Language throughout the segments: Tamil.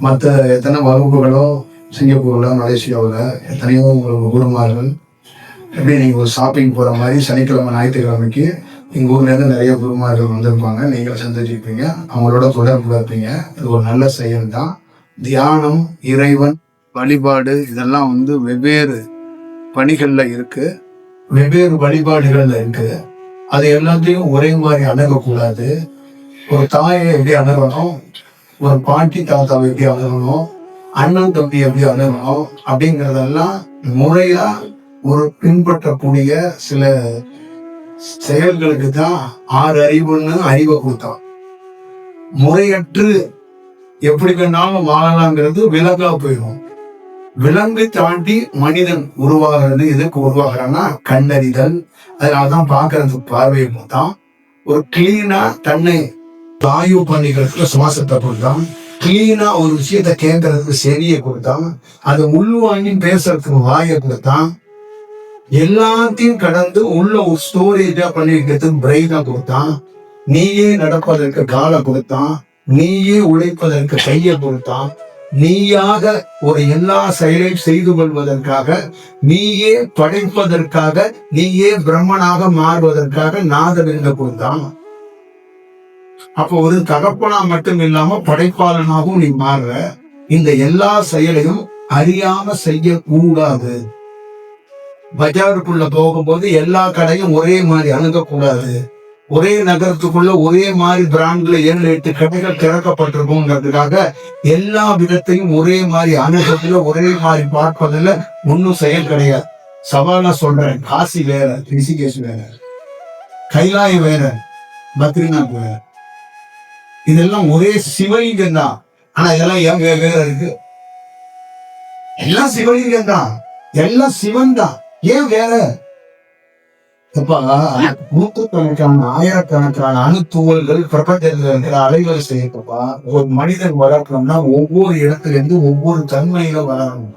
மற்ற எத்தனை வகுப்புகளோ சிங்கப்பூர்ல மலேசியாவில் எத்தனையோ குருமார்கள் எப்படி நீங்கள் ஒரு ஷாப்பிங் போகிற மாதிரி சனிக்கிழமை ஞாயிற்றுக்கிழமைக்கு எங்கள் ஊர்லேருந்து நிறைய குருமார்கள் வந்திருப்பாங்க. நீங்கள் சந்திச்சிருப்பீங்க, அவங்களோட தொடர்புல இருப்பீங்க. இது ஒரு நல்ல செயல் தான். தியானம், இறைவன் வழிபாடு இதெல்லாம் வெவ்வேறு பணிகளில் இருக்கு, வெவ்வேறு வழிபாடுகள்ல இருக்கு. அது எல்லாத்தையும் ஒரே மாதிரி அணுகக்கூடாது. ஒரு தாயை எப்படி அணுகணும், ஒரு பாட்டி தாத்தாவை எப்படி அணுகணும், அண்ணன் தம்பி எப்படி அணுகணும் அப்படிங்கிறதெல்லாம் முறையா ஒரு பின்பற்றக்கூடிய சில செயல்களுக்கு தான் 6 அறிவுன்னு அறிவை கொடுத்தான். முறையற்று எப்படி வேணாலும் வாழலாங்கிறது விலங்கா போயிடும். விலங்கு தாண்டி மனிதன் உருவாகிறது. எதுக்கு உருவாகிறான்னா கண்டறிதல். அதனாலதான் பாக்குறதுக்கு பார்வை தான். ஒரு கிளீனா தன்னை ஆய்வு பண்ணிக்கிறதுக்கு சுவாசத்தை கொடுத்தான். கிளீனா ஒரு விஷயத்த கேட்கறதுக்கு செவியை கொடுத்தான். அதை உள்வாங்கி பேசுறதுக்கு வாயை கொடுத்தான். எல்லாத்தையும் கடந்து உள்ள ஒரு ஸ்டோரேஜா பண்ணிக்கிறதுக்கு பிரெயினா கொடுத்தான். நீயே நடப்பதற்கு காலை கொடுத்தான். நீயே உழைப்பதற்கு கையை கொடுத்தான். நீயாக ஒரு எல்லா செயலையும் செய்து கொள்வதற்காக, நீயே படைப்பதற்காக, நீயே பிரம்மனாக மாறுவதற்காக நாதவிருந்த கொடுத்தான். அப்போ ஒரு தகப்பனா மட்டும் இல்லாம படைப்பாளனாகவும் நீ மாறுற. இந்த எல்லா செயலையும் அறியாம செய்யக்கூடாது. பஜாருக்குள்ள போகும்போது எல்லா கடையும் ஒரே மாதிரி அணுகக்கூடாது. ஒரே நகரத்துக்குள்ள ஒரே மாதிரி பிராண்ட்ல 7-8 கடைகள் திறக்கப்பட்டிருக்குங்கிறதுக்காக எல்லா விதத்தையும் ஒரே மாதிரி அணுகத்துல ஒரே மாதிரி பார்ப்பதில் ஒன்னும் செயல் கிடையாது. சவாலா சொல்றேன், காசி வேற, ரிஷிகேஷ் வேற, கைலாயம் வேற, பத்ரிநாத் வேற. இதெல்லாம் ஒரே சிவலிங்கம் தான். ஆனா இதெல்லாம் ஏன் வேற இருக்கு? எல்லாம் சிவலிங்கம் தான், எல்லாம் சிவன் தான். ஏன் வேற? நூற்றுக்கணக்கான ஆயிரக்கணக்கான அணுத்துவல்கள் பிரபஞ்சத்தில் இருக்கிற அலைகள் செய்யப்பா. ஒரு மனிதன் வளர்க்கணும்னா ஒவ்வொரு இடத்துல இருந்து ஒவ்வொரு தன்மையில வளரணும்.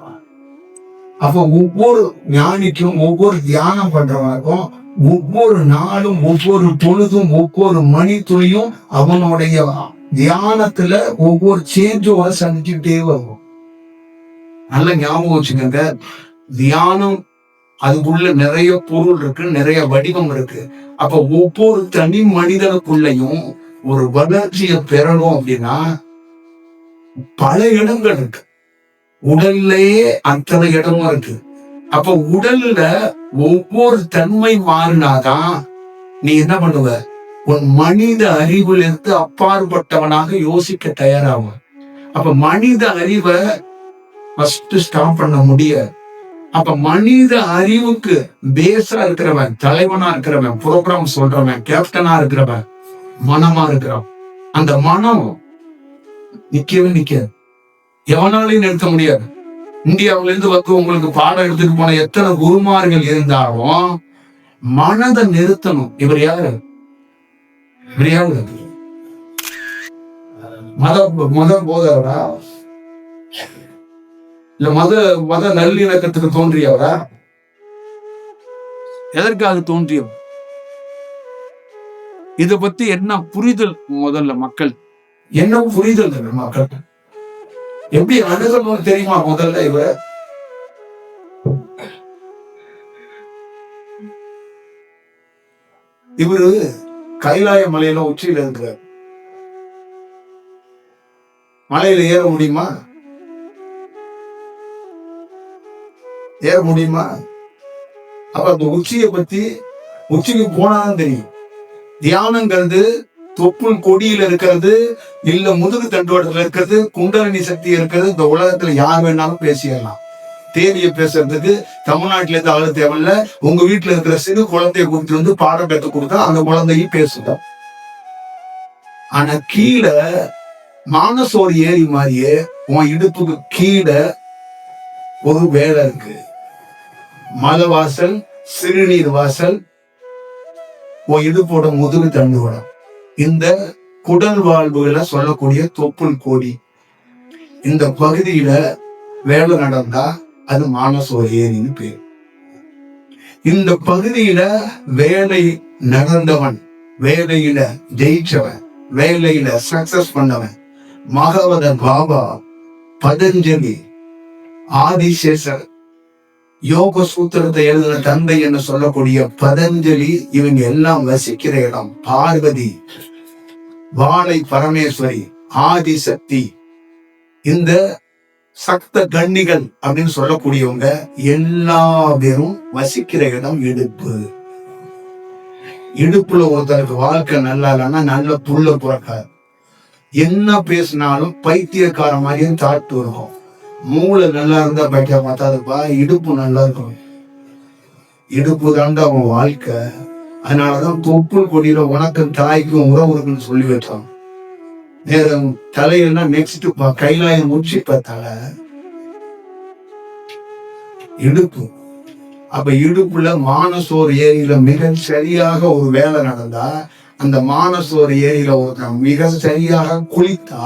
அப்போ ஒவ்வொரு ஞானிக்கும், ஒவ்வொரு தியானம் பண்றவனுக்கும் ஒவ்வொரு நாளும், ஒவ்வொரு பொழுதும், ஒவ்வொரு மணி துளியும் அவனுடைய தியானத்துல ஒவ்வொரு சேஞ்சோட சந்திச்சுக்கிட்டே வரும். நல்ல ஞாபகம் வச்சுக்கோங்க, தியானம் அதுக்குள்ள நிறைய பொருள் இருக்கு, நிறைய வடிவம் இருக்கு. அப்ப ஒவ்வொரு தனி மனிதனுக்குள்ளையும் ஒரு வளர்ச்சியை பெறணும் அப்படின்னா பல இடங்கள் இருக்கு. உடல்லையே அத்தனை இடமும் இருக்கு. அப்ப உடல்ல ஒவ்வொரு தன்மை மாறினாதான் நீ என்ன பண்ணுவ, உன் மனித அறிவிலிருந்து அப்பாற்பட்டவனாக யோசிக்க தயாராகும். அப்ப மனித அறிவை ஃபர்ஸ்ட் ஸ்டாப் பண்ண முடியாது. அப்ப மனித அறிவுக்கு பேஸா இருக்கிறவன், தலைவனா இருக்கிறவன், புரோகிராம் சொல்றவன், கேப்டனா இருக்கிறவன் மனமா இருக்கிறவன். அந்த மனம் நிக்கவே நிக்காது, எவனாலையும் நிறுத்த முடியாது. இந்தியாவில இருந்து உங்களுக்கு பாடம் எடுத்துட்டு போன எத்தனை குருமார்கள் இருந்தாலும் மனதை நிறுத்தணும். இவர் யாரு? இவர் யாரு? மத போதவரா? இல்ல மத நல்லிணக்கத்துக்கு தோன்றியவரா? எதற்காக தோன்றியவர்? இத பத்தி என்ன புரிதல்? முதல்ல மக்கள் என்ன புரிதல் மக்கள் எப்படி அணுகணும் தெரியுமா? முதல்ல இவரு கைலாய மலையில உச்சியில இருக்கிறார். மலையில ஏற முடியுமா? ஏற முடியுமா? அப்ப அந்த உச்சியை பத்தி, உச்சிக்கு போனாதான் தெரியும். தியானங்கிறது தொப்புள் கொடியில இருக்கிறது, இல்ல முதுகு தண்டுவடத்துல இருக்கிறது, குண்டலினி சக்தி இருக்கிறது. இந்த உலகத்துல யார் வேணாலும் பேசிடலாம். தேவையை பேசுறதுக்கு தமிழ்நாட்டுல இருந்து ஆளு தேவையில்ல. உங்க வீட்டுல இருக்கிற சிறு குழந்தைய கூப்பிட்டு பாடம் கற்றுக் கொடுத்தா அந்த குழந்தையும் பேசுதான். ஆனா கீழே மானசோர் ஏரி மாதிரியே உன் இடுப்புக்கு கீழே ஒரு வேலை இருக்கு. மலை வாசல், சிறுநீர் வாசல், உன் இடுப்போட முதுகு தண்டுவடம். இந்த குடல் வாழ்வுகளை சொல்லக்கூடிய தொப்புள் கோடி. இந்த பகுதியில வேலை நடந்தா அது மானசோர் ஏரின்னு பேர். இந்த பகுதியில வேலை நடந்தவன், வேலையில ஜெயிச்சவன், வேலையில சக்சஸ் பண்ணவன், மகவத பாபா பதஞ்சலி, ஆதிசேஷர், யோக சூத்திரத்தை எழுதின தந்தை என்று சொல்லக்கூடிய பதஞ்சலி, இவங்க எல்லாம் வசிக்கிற இடம் பார்வதி, வாழை பரமேஸ்வரி, ஆதிசக்தி, இந்த சக்த கன்னிகள் அப்படின்னு சொல்லக்கூடியவங்க எல்லா பேரும் வசிக்கிற இடம் இடுப்பு. இடுப்புல ஒருத்தருக்கு வாழ்க்கை நல்லா இல்லைன்னா நல்ல புள்ள புறக்காது. என்ன பேசினாலும் பைத்தியக்கார மாதிரியும் தாட்டு இருக்கும். மூளை நல்லா இருந்தா பைத்திய பார்த்தாதுப்பா, இடுப்பு நல்லா இருக்கும். இடுப்பு தாண்டா அவன் வாழ்க்கை. அதனாலதான் தொப்புள் கொடியில உனக்கும் தாய்க்கும் உறவு இருக்குன்னு சொல்லி வச்சான். நேரம் தலையில நெக்ஸ்ட் கைலாயம் உச்சி தலை இடுப்பு. அப்ப இடுப்புல மானசோர் ஏரியில மிக சரியாக ஒரு வேலை நடந்தா, அந்த மானசோர் ஏரியில ஒருத்தன் மிக சரியாக குளித்தா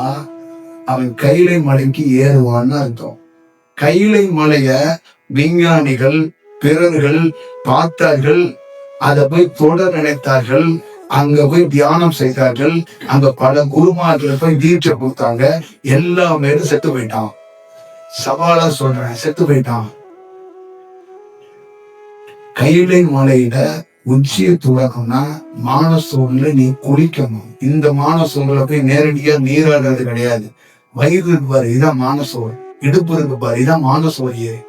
அவன் கைலை மலைக்கு ஏறுவான்னு அர்த்தம். கைலை மலைய விஞ்ஞானிகள் பிறர்கள் பார்த்தார்கள், அதை போய் தொட நினைத்தார்கள், அங்க போய் தியானம் செய்தார்கள், அங்க பல குருமார்கள் போய் தீட்சை கொடுத்தாங்க. எல்லாமே செத்து போயிட்டான். சவாலா சொல்றேன், செத்து போயிட்டான். கைலை மலையில உச்சியை துறக்கணும்னா மானசோர்ல நீ குளிக்கணும். இந்த மானசோர்ல போய் நேரடியா நீராடுறது கிடையாது. வயிறு இருக்கு பாரு, இதான் மானசோர். இடுப்பு இருக்கு பாரு, இதான் மானசோர் ஏரி.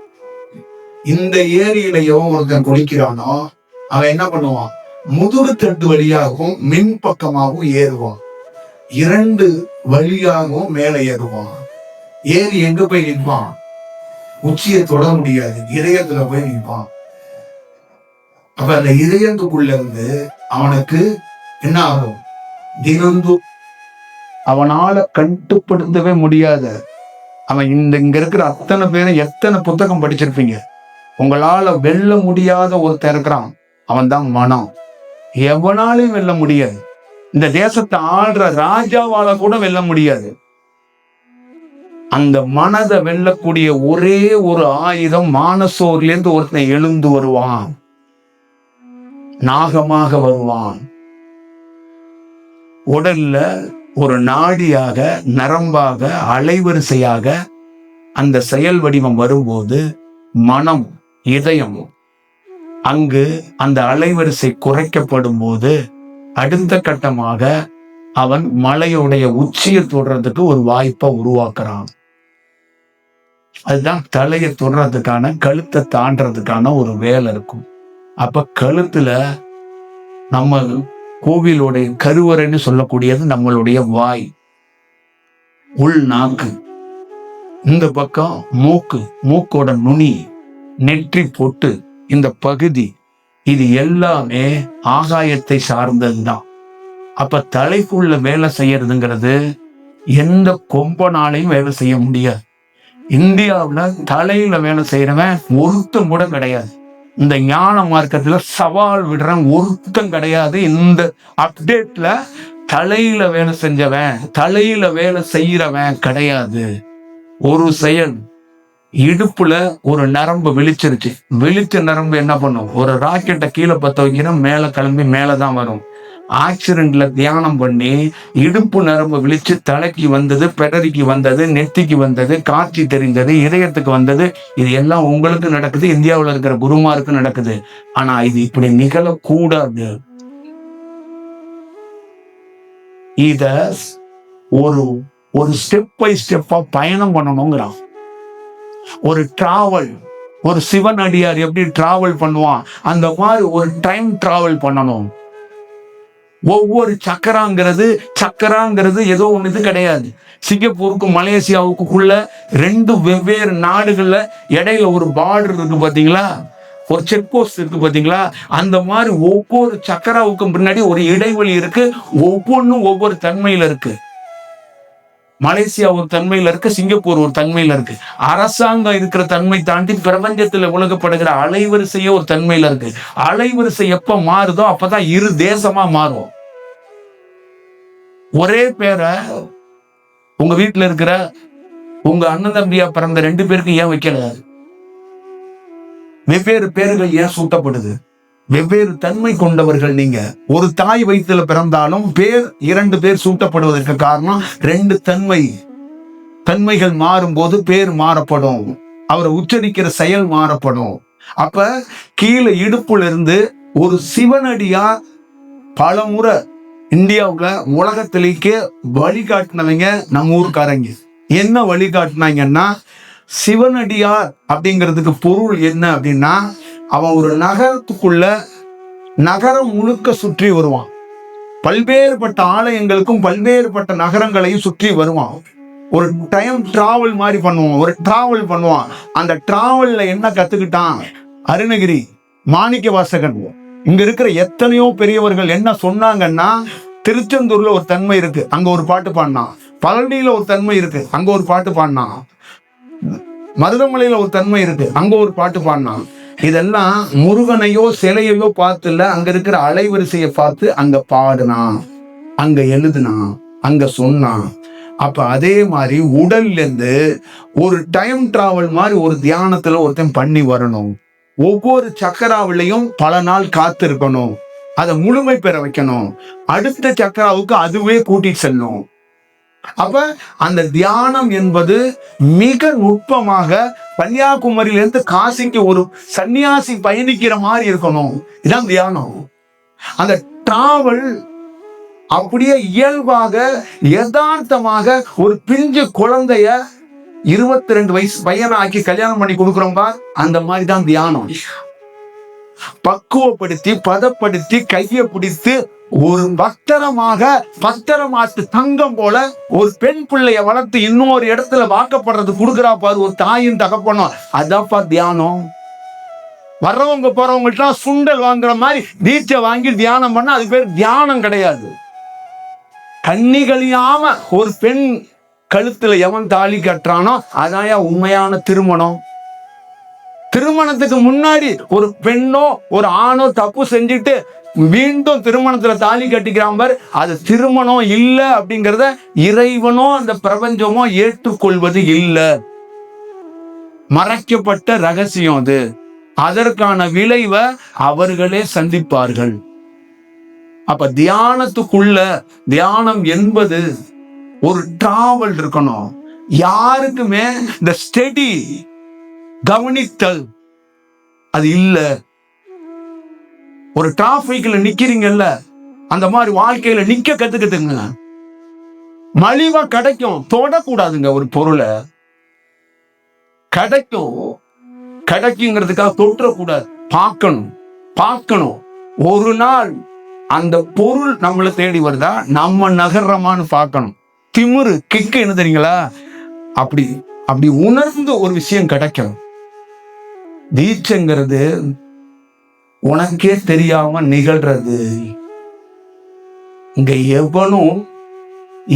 இந்த ஏரியில எவன் ஒருத்தன் குளிக்கிறானோ அவன் என்ன பண்ணுவான், முதுகு தட்டு வழியாகவும் மின் பக்கமாகவும் ஏறுவான், 2 வழியாகவும் மேல ஏறுவான். ஏறி எங்க போய் நிற்பான், உச்சியை தொட முடியாது, இதயத்துல போய் நிற்பான். அப்ப அந்த இதயத்துக்குள்ள இருந்து அவனுக்கு என்ன ஆகும், தினந்தும் அவனால கட்டுப்படுத்தவே முடியாத, அவன் இங்க இருக்கிற அத்தனை பேரும் எத்தனை புத்தகம் படிச்சிருப்பீங்க, உங்களால வெல்ல முடியாத ஒருத்தன் இருக்கிறான், அவன் தான் மனம். எவனாலையும் வெல்ல முடியாது. இந்த தேசத்தை ஆள்ற ராஜாவால கூட வெல்ல முடியாது. அந்த மனதை வெல்லக்கூடிய ஒரே ஒரு ஆயுதம், மானசோர்ல இருந்து ஒருத்தன் எழுந்து வருவான், நாகமாக வருவான். உடல்ல ஒரு நாடியாக, நரம்பாக, அலைவரிசையாக அந்த செயல் வடிவம் வரும்போது மனம், இதயம், அங்கு அந்த அலைவரிசை குறைக்கப்படும் போது அடுத்த கட்டமாக அவன் மலையுடைய உச்சியை தொடுறதுக்கு ஒரு வாய்ப்பை உருவாக்குறான். அதுதான் தலையை தொடுறதுக்கான, கழுத்தை தாண்டறதுக்கான ஒரு வேலை இருக்கும். அப்ப கழுத்துல நம்ம கோவிலுடைய கருவறைன்னு சொல்லக்கூடியது நம்மளுடைய வாய், உள் நாக்கு, இந்த பக்கம் மூக்கு, மூக்கோட நுனி, நெற்றி பொட்டு, இந்த பகுதி, இது எல்லாமே ஆகாயத்தை சார்ந்ததுதான். அப்ப தலைக்குள்ள வேலை செய்யறதுங்கிறது எந்த கொம்பனாலையும் வேலை செய்ய முடியாது. இந்தியாவுல தலையில வேலை செய்யறவன் ஒருத்தன் கூட கிடையாது. இந்த ஞான மார்க்கத்துல சவால் விடுறவன் ஒருத்தன் கிடையாது. இந்த அப்டேட்ல தலையில வேலை செஞ்சவன், தலையில வேலை செய்யறவன் கிடையாது. ஒரு செயல், இடுப்புல ஒரு நரம்பு விழிச்சிருச்சு, விழிச்ச நரம்பு என்ன பண்ணும், ஒரு ராக்கெட்டை கீழே பத்த வைக்கிறோம், மேல கிளம்பி மேலதான் வரும். ஆக்சிடென்ட்ல தியானம் பண்ணி இடுப்பு நரம்பு விழிச்சு தலைக்கு வந்தது, பெடரிக்கு வந்தது, நெத்திக்கு வந்தது, காட்சி தெரிந்தது, இதயத்துக்கு வந்தது. இது எல்லாம் உங்களுக்கு நடக்குது, இந்தியாவில் இருக்கிற குருமாருக்கு நடக்குது. ஆனா இது இப்படி நிகழக்கூடாது. இத ஒரு ஸ்டெப் பை ஸ்டெப்பா பயணம் பண்ணணுங்கிறான். ஒரு டிராவல், ஒரு சிவன் அடியார் எப்படி டிராவல் பண்ணுவான், அந்த மாதிரி ஒரு டைம் டிராவல் பண்ணணும். ஒவ்வொரு சக்கராங்கிறது ஏதோ ஒண்ணு இது கிடையாது. சிங்கப்பூருக்கும் மலேசியாவுக்குள்ள 2 வெவ்வேறு நாடுகள்ல இடையில ஒரு பார்டர் இருக்கு பாத்தீங்களா, ஒரு செக் போஸ்ட் இருக்கு பாத்தீங்களா, அந்த மாதிரி ஒவ்வொரு சக்கராவுக்கும் பின்னாடி ஒரு இடைவெளி இருக்கு. ஒவ்வொன்றும் ஒவ்வொரு தன்மையில இருக்கு. மலேசியா ஒரு தன்மையில இருக்கு, சிங்கப்பூர் ஒரு தன்மையில இருக்கு. அரசாங்கம் இருக்கிற தன்மை தாண்டி பிரபஞ்சத்துல உலகப்படுகிற அலைவரிசையே ஒரு தன்மையில இருக்கு. அலைவரிசை எப்ப மாறுதோ அப்பதான் இரு தேசமா மாறும். ஒரே பேரை உங்க வீட்டுல இருக்கிற உங்க அண்ணன் தம்பியா பிறந்த 2 பேருக்கு ஏன் வைக்கல? வெவ்வேறு பேர்கள் ஏன் சூட்டப்படுது? வெவ்வேறு தன்மை கொண்டவர்கள் நீங்க. ஒரு தாய் வயிற்றுல பிறந்தாலும் 2 பேர் சூட்டப்படுவதற்கு காரணம் 2 தன்மை. தன்மைகள் மாறும்போது பேர் மாறப்படும், அவரை உச்சரிக்கிற செயல் மாறப்படும். அப்ப கீழே இடுப்புல இருந்து ஒரு சிவனடியார் பல முறை இந்தியாவுல உலகத்திலேயே வழிகாட்டினவங்க நம்ம ஊருக்காரங்க. என்ன வழிகாட்டினாங்கன்னா, சிவனடியார் அப்படிங்கிறதுக்கு பொருள் என்ன அப்படின்னா, அவன் ஒரு நகரத்துக்குள்ள நகரம் முழுக்க சுற்றி வருவான். பல்வேறுபட்ட ஆலயங்களுக்கும் பல்வேறுபட்ட நகரங்களையும் சுற்றி வருவான். ஒரு டைம் டிராவல் மாதிரி பண்ணுவான், ஒரு டிராவல் பண்ணுவான். அந்த டிராவல்ல என்ன கத்துக்கிட்டான்? அருணகிரி, மாணிக்க வாசகன், இங்க இருக்கிற எத்தனையோ பெரியவர்கள் என்ன சொன்னாங்கன்னா, திருச்செந்தூர்ல ஒரு தன்மை இருக்கு, அங்க ஒரு பாட்டு பாடினான். பழனியில ஒரு தன்மை இருக்கு, அங்க ஒரு பாட்டு பாடினான். மருதமலையில ஒரு தன்மை இருக்கு, அங்க ஒரு பாட்டு பாடினான். இதெல்லாம் முருகனையோ சிலையையோ பார்த்து இல்ல, அங்க இருக்கிற அலைவரிசையை பார்த்து அங்க பாடுனான், அங்க எழுதுனான், அங்க சொன்னான். அப்ப அதே மாதிரி உடல்ல இருந்து ஒரு டைம் டிராவல் மாதிரி ஒரு தியானத்துல ஒருத்தன் பண்ணி வரணும். ஒவ்வொரு சக்கராவிலையும் பல நாள் காத்து இருக்கணும், அதை முழுமை பெற வைக்கணும். அடுத்த சக்கராவுக்கு அதுவே கூட்டிட்டு செல்லும். அப்ப அந்த தியானம் என்பது மிக நுட்பமாக கன்னியாகுமரியிலிருந்து காசிக்கு ஒரு சன்னியாசி பயணிக்கிற மாதிரி இருக்கணும். இதான் தியானம். அந்த டிராவல் அப்படியே இயல்பாக யதார்த்தமாக ஒரு பிஞ்சு குழந்தைய 22 வயசு பையனை ஆக்கி கல்யாணம் பண்ணி கொடுக்குறோம் பார், அந்த மாதிரி தான் தியானம். பக்குவப்படுத்தி பதப்படுத்தி கையை பிடித்து ஒரு பத்திரமாட்டு தங்கம் போல ஒரு பெண் பிள்ளைய வளர்த்து இன்னொரு இடத்துல வாக்கப்படுறது கொடுக்குறா பாரு ஒரு தாயும் தகப்பனும், அதான்ப்பா தியானம். வர்றவங்க போறவங்கள்ட்ட சுண்டல் வாங்குற மாதிரி தீட்சை வாங்கி தியானம் பண்ண அது பேர் தியானம் கிடையாது. கன்னிகழியாம ஒரு பெண் கழுத்துல எவன் தாலி கட்டுறானோ அதான் உண்மையான திருமணம். திருமணத்துக்கு முன்னாடி ஒரு பெண்ணோ ஒரு ஆணோ தப்பு செஞ்சுட்டு மீண்டும் திருமணத்துல தாலி கட்டிக்கிறான் பார், அது திருமணம் இல்ல அப்படிங்கிறத இறைவனோ அந்த பிரபஞ்சமோ ஏற்றுக்கொள்வது இல்லை. மறைக்கப்பட்ட ரகசியம் அது. அதற்கான விளைவை அவர்களே சந்திப்பார்கள். அப்ப தியானத்துக்குள்ள தியானம் என்பது ஒரு டிராவல் இருக்கணும். யாருக்குமே இந்த ஸ்டெடி கவனித்தல் அது இல்ல. ஒரு டிராபிக்ல நிக்கிறீங்கல்ல, அந்த மாதிரி வாழ்க்கையில நிக்க கத்துக்கிட்டுங்க. மலிவா கிடைக்கும், தொடக்கூடாதுங்க. ஒரு பொருளை கிடைக்குங்கிறதுக்காக தொற்றக்கூடாது, பார்க்கணும். ஒரு நாள் அந்த பொருள் நம்மளை தேடி வருதா, நம்ம நகர்றமான்னு பார்க்கணும். திமிரு கிக்கு என்ன தெரியுங்களா, அப்படி உணர்ந்து ஒரு விஷயம் கிடைக்கும். தீட்சைங்கிறது உனக்கே தெரியாம நிகழ்றது. இங்க எவனும்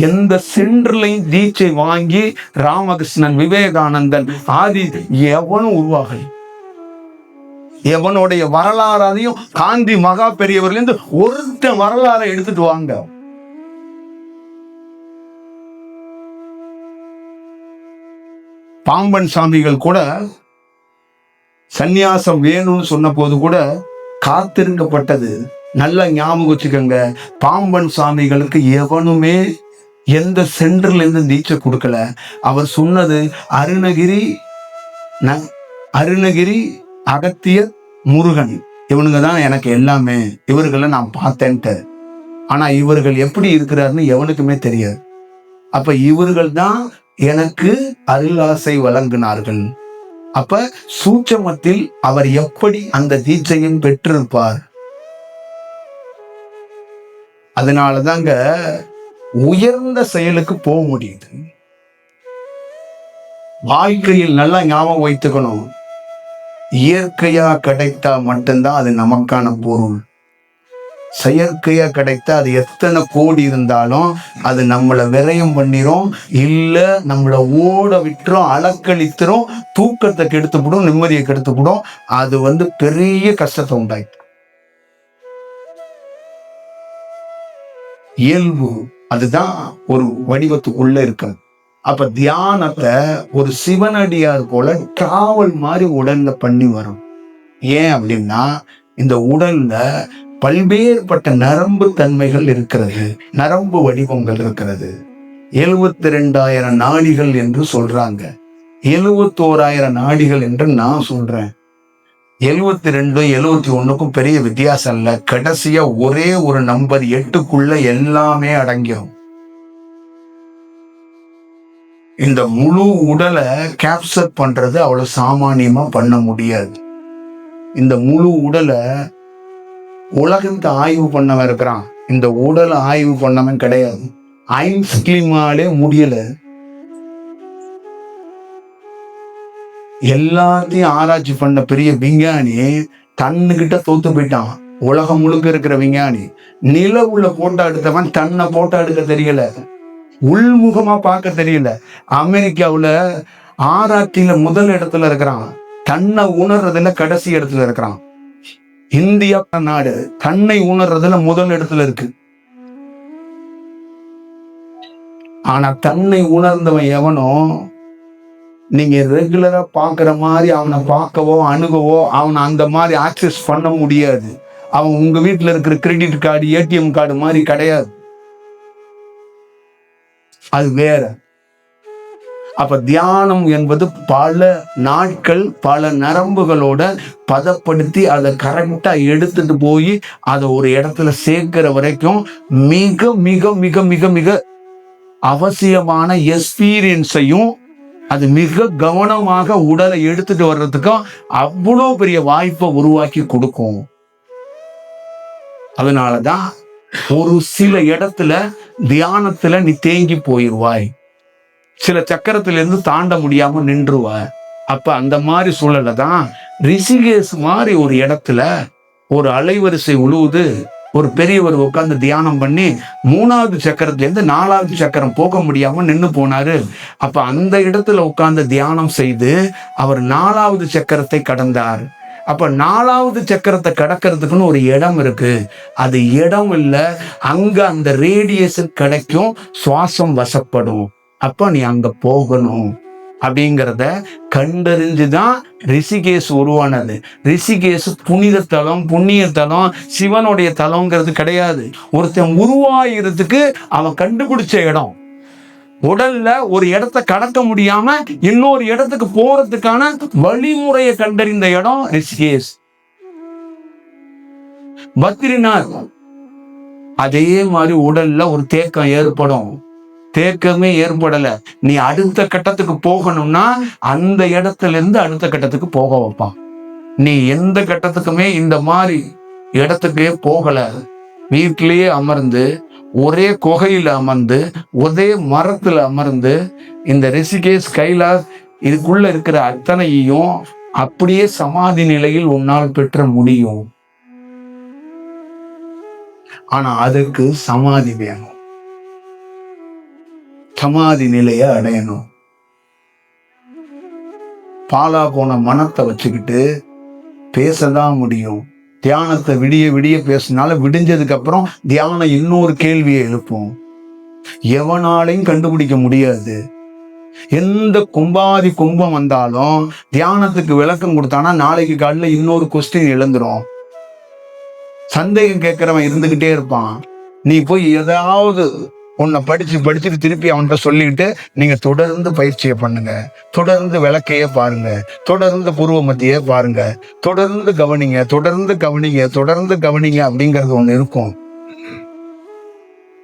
எந்த சென்டர்லையும் தீட்சை வாங்கி ராமகிருஷ்ணன், விவேகானந்தன் ஆதி எவனும் உருவாகல. எவனுடைய வரலாறையும் காந்தி மகா பெரியவர்லேருந்து ஒருத்த வரலாறை எடுத்துட்டு வாங்க. பாம்பன் சாமிகள் கூட சந்நியாசம் வேணும்னு சொன்ன போது கூட காத்திருக்கப்பட்டது. நல்ல ஞாபகம் வச்சுக்கோங்க, பாம்பன் சாமிகளுக்கு எவனுமே எந்த சென்டர்ல இருந்து தீட்சை கொடுக்கல. அவர் சொன்னது அருணகிரி, அகத்தியர், முருகன், இவனுங்க தான் எனக்கு எல்லாமே, இவர்களை நான் பார்த்தேன்ட்டு. ஆனா இவர்கள் எப்படி இருக்கிறாருன்னு எவனுக்குமே தெரியாது. அப்ப இவர்கள் தான் எனக்கு அருளாசை வழங்கினார்கள். அப்ப சூட்சமத்தில் அவர் எப்படி அந்த தீட்சையும் பெற்றிருப்பார். அதனாலதாங்க உயர்ந்த செயலுக்கு போக முடியுது. வாழ்க்கையில் நல்லா ஞாபகம் வைத்துக்கணும், இயற்கையா கிடைத்தா மட்டும்தான் அது நமக்கான பொருள். செயற்கையா கிடைத்தா அது எத்தனை கோடி இருந்தாலும் அது நம்மளை விரயம் பண்ணிரும், இல்ல நம்மளை ஓட விட்டுரும், அலக்களித்துரும், தூக்கத்தை கெடுத்துவிடும், நிம்மதியை கெடுத்துவிடும். அது பெரிய கஷ்டத்தை உண்டாயிட்டு. இயல்பு அதுதான் ஒரு வடிவத்துக்குள்ள இருக்கு. அப்ப தியானத்தை ஒரு சிவனடியார் போல டிராவல் மாதிரி உடல்ல பண்ணி வரும். ஏன் அப்படின்னா இந்த உடல்ல பல்வேறுபட்ட நரம்பு தன்மைகள் இருக்கிறது, நரம்பு வடிவங்கள் இருக்கிறது. 72,000 நாடிகள் என்று சொல்றாங்க. 71,000 நாடிகள் என்று நான் சொல்றேன். 72 71க்கும் பெரிய வித்தியாசம் இல்ல. கடைசியா ஒரே ஒரு நம்பர் 8க்குள்ள எல்லாமே அடங்கிடும். இந்த முழு உடலை கேப்சர் பண்றது அவ்வளவு சாமானியமா பண்ண முடியாது. இந்த முழு உடலை உலகத்தை ஆய்வு பண்ணவன் இருக்கிறான், இந்த உடலை ஆய்வு பண்ணவன் கிடையாது. ஐன்ஸ்டீனாலே முடியல. எல்லாத்தையும் ஆராய்ச்சி பண்ண பெரிய விஞ்ஞானி தன்னுகிட்ட தோத்து போயிட்டான். உலகம் முழுக்க இருக்கிற விஞ்ஞானி நிலவுல போட்டோ எடுத்தவன் தன்னை போட்டோ எடுக்க தெரியல, உள்முகமா பார்க்க தெரியல. அமெரிக்காவுல ஆராய்ச்சியில முதல் இடத்துல இருக்கிறான், தன்னை உணர்றதுல கடைசி இடத்துல இருக்கிறான். இந்தியா நாடு தன்னை உணர்றதுல முதல் இடத்துல இருக்கு. ஆனா தன்னை உணர்ந்தவன் எவனோ நீங்க ரெகுலரா பாக்குற மாதிரி அவனை பார்க்கவோ அணுகவோ அவனை அந்த மாதிரி ஆக்சஸ் பண்ண முடியாது. அவன் உங்க வீட்டுல இருக்கிற கிரெடிட் கார்டு ஏடிஎம் கார்டு மாதிரி கிடையாது, அது வேற. அப்ப தியானம் என்பது பல நாட்கள் பல நரம்புகளோட பதப்படுத்தி அதை கரெக்டா எடுத்துட்டு போய் அதை ஒரு இடத்துல சேர்க்கிற வரைக்கும் மிக மிக மிக மிக மிக அவசியமான எக்ஸ்பீரியன்ஸையும் அது மிக கவனமாக உடலை எடுத்துட்டு வர்றதுக்கும் அவ்வளோ பெரிய வாய்ப்பை உருவாக்கி கொடுக்கும். அதனாலதான் ஒரு சில இடத்துல தியானத்துல நீ தேங்கி போயிடுவாய், சில சக்கரத்திலிருந்து தாண்ட முடியாம நின்றுவாய். அப்ப அந்த மாதிரி சூழல்ல தான் ரிஷிகேஷ் மாதிரி ஒரு இடத்துல ஒரு அலைவரிசை உழுவுது, ஒரு பெரியவர் உட்கார்ந்து தியானம் பண்ணி 3வது சக்கரத்திலிருந்து 4வது சக்கரம் போக முடியாம நின்று போனாரு. அப்ப அந்த இடத்துல உட்கார்ந்து தியானம் செய்து அவர் 4வது சக்கரத்தை கடந்தார். அப்ப 4வது சக்கரத்தை கடக்கிறதுக்குன்னு ஒரு இடம் இருக்கு, அது இடம் இல்ல, அங்க அந்த ரேடியேஷன் கிடைக்கும், சுவாசம் வசப்படும். அப்ப நீ அங்க போகணும் அப்படிங்கிறத கண்டறிஞ்சுதான் ரிஷிகேஷ் உருவானது. ரிஷிகேஷ் புனித தலம், புண்ணிய தலம், சிவனுடைய தலம்ங்கிறது கிடையாது. ஒருத்தன் உருவாகிறதுக்கு அவன் கண்டுபிடிச்ச இடம். உடல்ல ஒரு இடத்த கடக்க முடியாம இன்னொரு இடத்துக்கு போறதுக்கான வழிமுறையை கண்டறிந்த இடம் ரிஷிகேஷ். பத்ரிநாத் அதே மாதிரி உடல்ல ஒரு தேக்கம் ஏற்படும், தேக்கமே ஏற்படல, நீ அடுத்த கட்டத்துக்கு போகணும்னா அந்த இடத்துல இருந்து அடுத்த கட்டத்துக்கு போக வைப்பான். நீ எந்த கட்டத்துக்குமே இந்த மாதிரி இடத்துக்கே போகல, வீட்டிலேயே அமர்ந்து ஒரே குகையில அமர்ந்து ஒரே மரத்துல அமர்ந்து இந்த ரிஷிகேஷ் கைலாஷ் இதுக்குள்ள இருக்கிற அத்தனையும் அப்படியே சமாதி நிலையில் உன்னால் பெற்ற முடியும். ஆனா அதுக்கு சமாதி வேணும், சமாதி நிலையை அடையணும். பாலா போன மனத்தை வச்சுக்கிட்டு பேசதான் முடியும். தியானத்தை விடிய விடிய பேசினால விடிஞ்சதுக்கு அப்புறம் தியானம் இன்னொரு கேள்வியை எழுப்பும், எவனாலையும் கண்டுபிடிக்க முடியாது. எந்த கும்பாதி கும்பம் வந்தாலும் தியானத்துக்கு விளக்கம் கொடுத்தானா நாளைக்கு காலையில இன்னொரு கொஸ்டின் எழுந்துரும். சந்தேகம் கேட்கிறவன் இருந்துகிட்டே இருப்பான். நீ போய் ஏதாவது உன்னை படிச்சுட்டு திருப்பி அவன்கிட்ட சொல்லிட்டு நீங்க தொடர்ந்து பயிற்சியை பண்ணுங்க, தொடர்ந்து விளக்கையே பாருங்க, தொடர்ந்து பூர்வ மத்தியே பாருங்க, தொடர்ந்து கவனிங்க, தொடர்ந்து கவனிங்க, தொடர்ந்து கவனிங்க அப்படிங்கிறது ஒண்ணு இருக்கும்.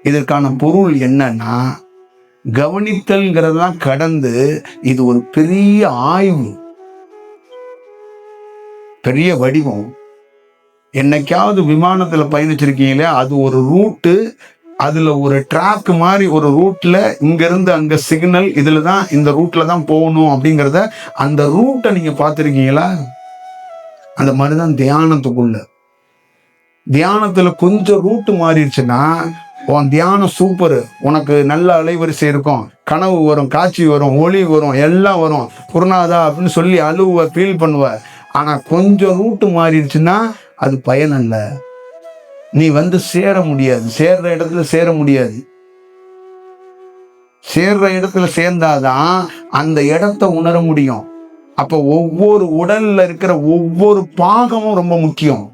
இதற்கான பொருள் என்னன்னா, கவனித்தல்ங்கிறதெல்லாம் கடந்து இது ஒரு பெரிய ஆய்வு, பெரிய வடிவம். என்னைக்காவது விமானத்துல பயணிச்சிருக்கீங்களே, அது ஒரு ரூட்டு, அதுல ஒரு ட்ராக் மாதிரி ஒரு ரூட்ல இங்க இருந்து அங்க சிக்னல், இதுலதான் இந்த ரூட்ல தான் போகணும் அப்படிங்கிறத அந்த ரூட்டை நீங்க பார்த்திருக்கீங்களா? அந்த மாதிரிதான் தியானத்துக்குள்ள. தியானத்துல கொஞ்சம் ரூட்டு மாறிடுச்சுன்னா உன் தியானம் சூப்பரு, உனக்கு நல்ல அலைவரிசை இருக்கும், கனவு வரும், காட்சி வரும், ஒளி வரும், எல்லாம் வரும், குருநாதா அப்படின்னு சொல்லி அழுவ, ஃபீல் பண்ணுவ. ஆனா கொஞ்சம் ரூட்டு மாறிடுச்சுன்னா அது பயன் அல்ல, நீ சேர முடியாது, சேர்ற இடத்துல சேர முடியாது. சேர்ற இடத்துல சேர்ந்தாதான் அந்த இடத்த உணர முடியும். அப்ப ஒவ்வொரு உடல்ல இருக்கிற ஒவ்வொரு பாகமும் ரொம்ப முக்கியம்,